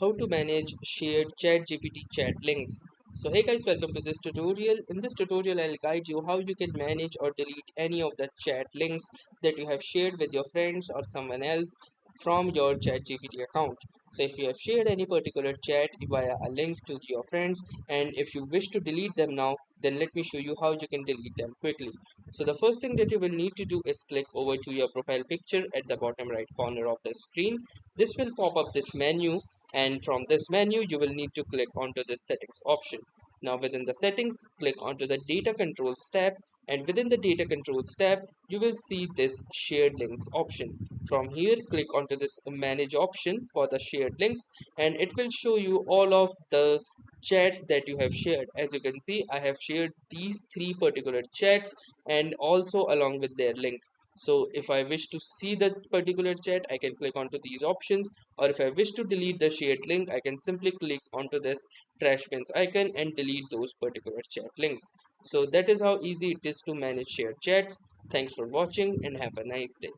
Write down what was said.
how to manage shared ChatGPT chat links. So hey guys, welcome to this tutorial. In this tutorial I'll guide you how you can manage or delete any of the chat links that you have shared with your friends or someone else from your ChatGPT account. So if you have shared any particular chat via a link to your friends, and if you wish to delete them now, then let me show you how you can delete them quickly. So the first thing that you will need to do is click over to your profile picture at the bottom right corner of the screen. This will pop up this menu, and from this menu you will need to click onto the settings option. Now within the settings, click onto the data controls tab, and within the data controls tab you will see this shared links option. From here, click onto this manage option for the shared links, and it will show you all of the chats that you have shared. As you can see, I have shared these three particular chats and also along with their link. So if I wish to see the particular chat, I can click onto these options, or if I wish to delete the shared link, I can simply click onto this trash bins icon and delete those particular chat links. So that is how easy it is to manage shared chats. Thanks for watching and have a nice day.